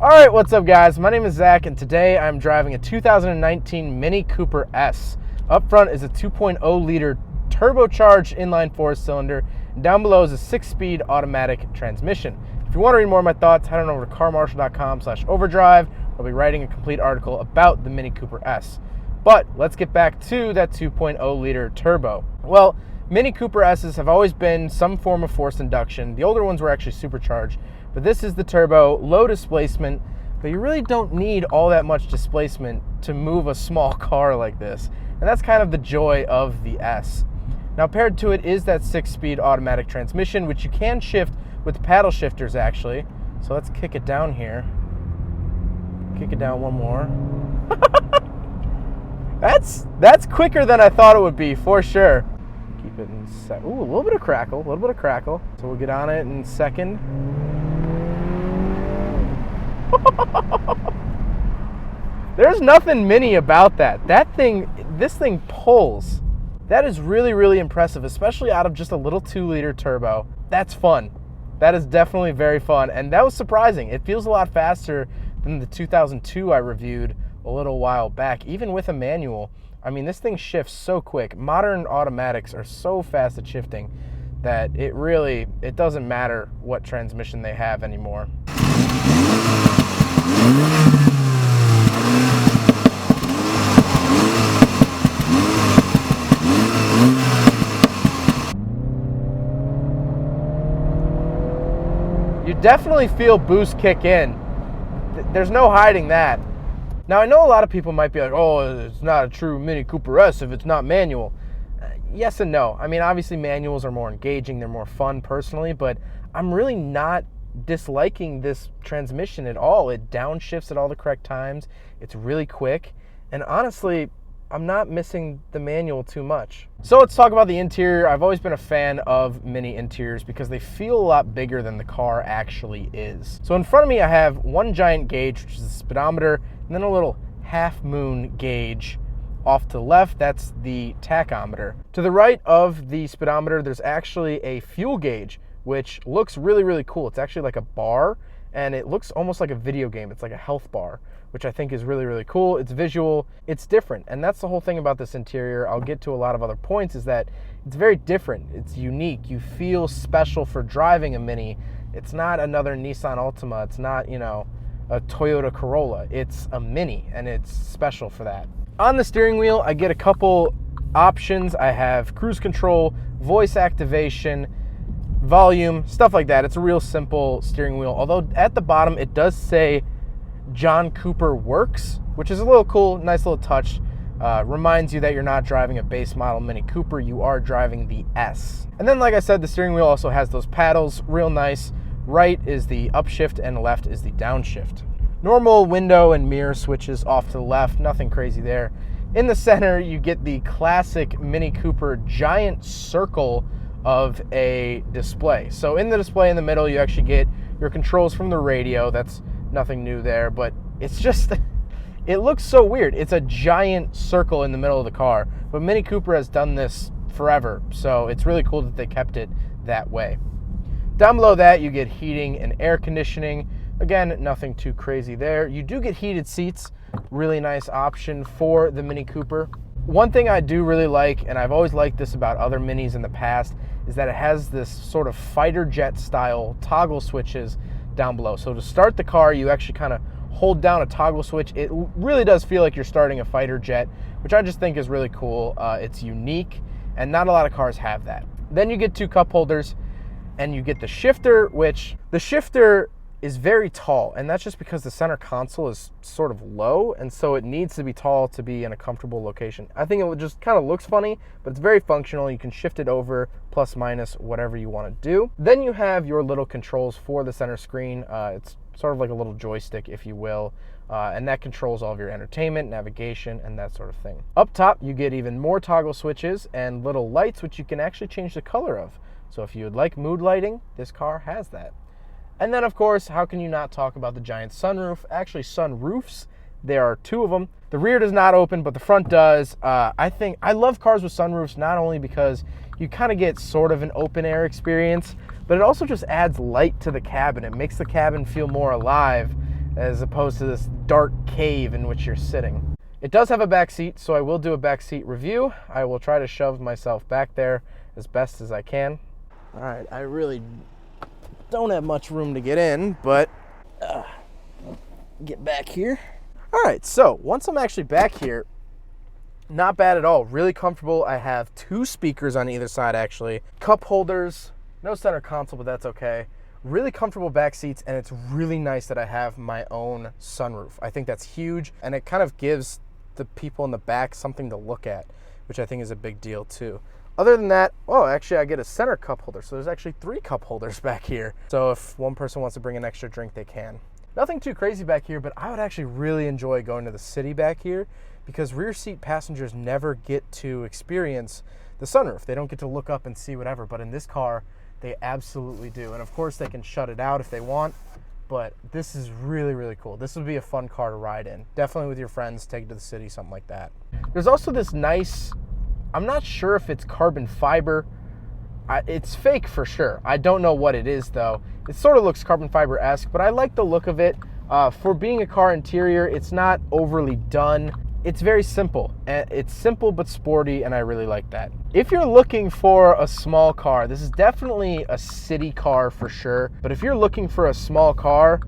All right, what's up guys? My name is Zach and today I'm driving a 2019 Mini Cooper S. Up front is a 2.0 liter turbocharged inline 4-cylinder, and down below is a 6-speed automatic transmission. If you want to read more of my thoughts, head on over to carmarshal.com/overdrive. I'll be writing a complete article about the Mini Cooper S. But let's get back to that 2.0 liter turbo. Well, Mini Cooper S's have always been some form of forced induction. The older ones were actually supercharged, but this is the turbo, low displacement, but you really don't need all that much displacement to move a small car like this. And that's kind of the joy of the S. Now paired to it is that 6-speed automatic transmission, which you can shift with paddle shifters actually. So let's kick it down here. Kick it down one more. That's quicker than I thought it would be, for sure. Keep it in second. Ooh, a little bit of crackle, So we'll get on it in second. There's nothing mini about that. This thing pulls. That is really, really impressive, especially out of just a little 2-liter turbo. That's fun. That is definitely very fun, and that was surprising. It feels a lot faster than the 2002 I reviewed a little while back, even with a manual. I mean, this thing shifts so quick. Modern automatics are so fast at shifting that it doesn't matter what transmission they have anymore. You definitely feel boost kick in. There's no hiding that. Now, I know a lot of people might be like, oh, it's not a true Mini Cooper S if it's not manual. Yes and no. I mean, obviously manuals are more engaging, they're more fun personally, but I'm really not disliking this transmission at all. It downshifts at all the correct times. It's really quick, and honestly, I'm not missing the manual too much. So let's talk about the interior. I've always been a fan of Mini interiors because they feel a lot bigger than the car actually is. So in front of me, I have one giant gauge, which is the speedometer, and then a little half-moon gauge. Off to the left, that's the tachometer. To the right of the speedometer, there's actually a fuel gauge, which looks really, really cool. It's actually like a bar, and it looks almost like a video game. It's like a health bar, which I think is really, really cool. It's visual, it's different, and that's the whole thing about this interior. I'll get to a lot of other points, is that it's very different. It's unique. You feel special for driving a Mini. It's not another Nissan Altima. It's not, a Toyota Corolla. It's a Mini, and it's special for that. On the steering wheel, I get a couple options. I have cruise control, voice activation, volume, stuff like that. It's a real simple steering wheel, although at the bottom it does say John Cooper Works, which is a little cool, nice little touch. Reminds you that you're not driving a base model Mini Cooper, you are driving the S. And then, like I said, the steering wheel also has those paddles, real nice. Right is the upshift and left is the downshift. Normal window and mirror switches off to the left, nothing crazy there. In the center, you get the classic Mini Cooper giant circle of a display. So in the display in the middle, you actually get your controls from the radio. That's nothing new there, but it's just, it looks so weird. It's a giant circle in the middle of the car, but Mini Cooper has done this forever, so it's really cool that they kept it that way. Down below that, you get heating and air conditioning. Again, nothing too crazy there. You do get heated seats, really nice option for the Mini Cooper. One thing I do really like, and I've always liked this about other Minis in the past, is that it has this sort of fighter jet style toggle switches down below. So to start the car, you actually kind of hold down a toggle switch. It really does feel like you're starting a fighter jet, which I just think is really cool. It's unique, and not a lot of cars have that. Then you get 2 cup holders, and you get the shifter, which the shifter is very tall, and that's just because the center console is sort of low, and so it needs to be tall to be in a comfortable location. I think it just kind of looks funny, but it's very functional. You can shift it over, plus, minus, whatever you want to do. Then you have your little controls for the center screen. It's sort of like a little joystick, if you will, and that controls all of your entertainment, navigation, and that sort of thing. Up top, you get even more toggle switches and little lights, which you can actually change the color of. So if you would like mood lighting, this car has that. And then, of course, how can you not talk about the giant sunroof? Actually, sunroofs. There are 2 of them. The rear does not open, but the front does. I love cars with sunroofs, not only because you kind of get sort of an open air experience, but it also just adds light to the cabin. It makes the cabin feel more alive. as opposed to this dark cave in which you're sitting. It does have a back seat, so I will do a back seat review. I will try to shove myself back there as best as I can. All right, I really don't have much room to get in, but get back here. All right, so once I'm actually back here, not bad at all. Really comfortable. I have 2 speakers on either side, actually. Cup holders, no center console, but that's okay. Really comfortable back seats, and it's really nice that I have my own sunroof. I think that's huge, and it kind of gives the people in the back something to look at, which I think is a big deal too. Other than that, oh, actually I get a center cup holder, so there's actually 3 cup holders back here. So if one person wants to bring an extra drink, they can. Nothing too crazy back here, but I would actually really enjoy going to the city back here because rear seat passengers never get to experience the sunroof. They don't get to look up and see whatever, but in this car, they absolutely do. And of course they can shut it out if they want, but this is really, really cool. This would be a fun car to ride in. Definitely with your friends, take it to the city, something like that. There's also this nice, I'm not sure if it's carbon fiber. It's fake for sure. I don't know what it is though. It sort of looks carbon fiber-esque, but I like the look of it. For being a car interior, it's not overly done. It's very simple. It's simple but sporty, and I really like that. If you're looking for a small car, this is definitely a city car for sure. But if you're looking for a small car,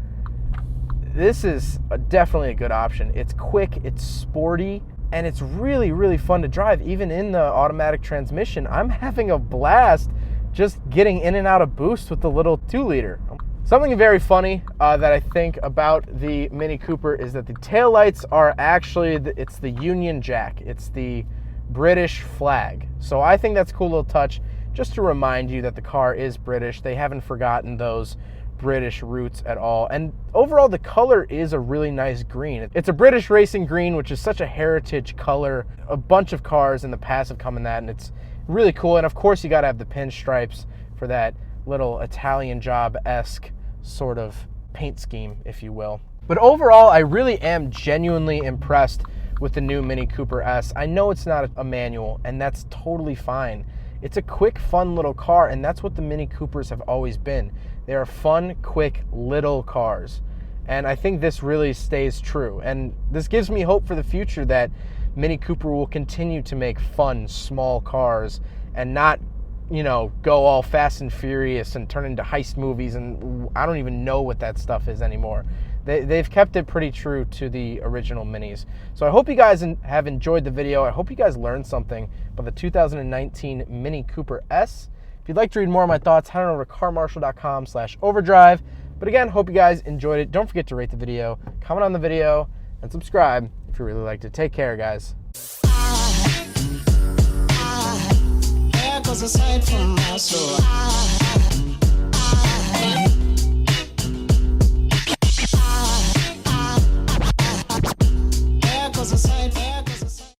this is definitely a good option. It's quick, it's sporty, and it's really, really fun to drive. Even in the automatic transmission, I'm having a blast just getting in and out of boost with the little 2-liter. Something very funny that I think about the Mini Cooper is that the taillights are actually, it's the Union Jack. It's the British flag. So I think that's a cool little touch, just to remind you that the car is British. They haven't forgotten those British roots at all. And overall, the color is a really nice green. It's a British racing green, which is such a heritage color. A bunch of cars in the past have come in that, and it's really cool. And of course, you gotta have the pinstripes for that little Italian job-esque sort of paint scheme, if you will. But overall, I really am genuinely impressed with the new Mini Cooper S. I know it's not a manual, and that's totally fine. It's a quick, fun little car, and that's what the Mini Coopers have always been. They are fun, quick, little cars. And I think this really stays true. And this gives me hope for the future that Mini Cooper will continue to make fun, small cars and not, you know, go all Fast and Furious and turn into heist movies, and I don't even know what that stuff is anymore. They've kept it pretty true to the original Minis. So I hope you guys have enjoyed the video. I hope you guys learned something about the 2019 Mini Cooper S. If you'd like to read more of my thoughts, head on over to carmarshall.com/overdrive. But again, hope you guys enjoyed it. Don't forget to rate the video, comment on the video, and subscribe if you really liked it. Take care, guys. Cause aside from my soul,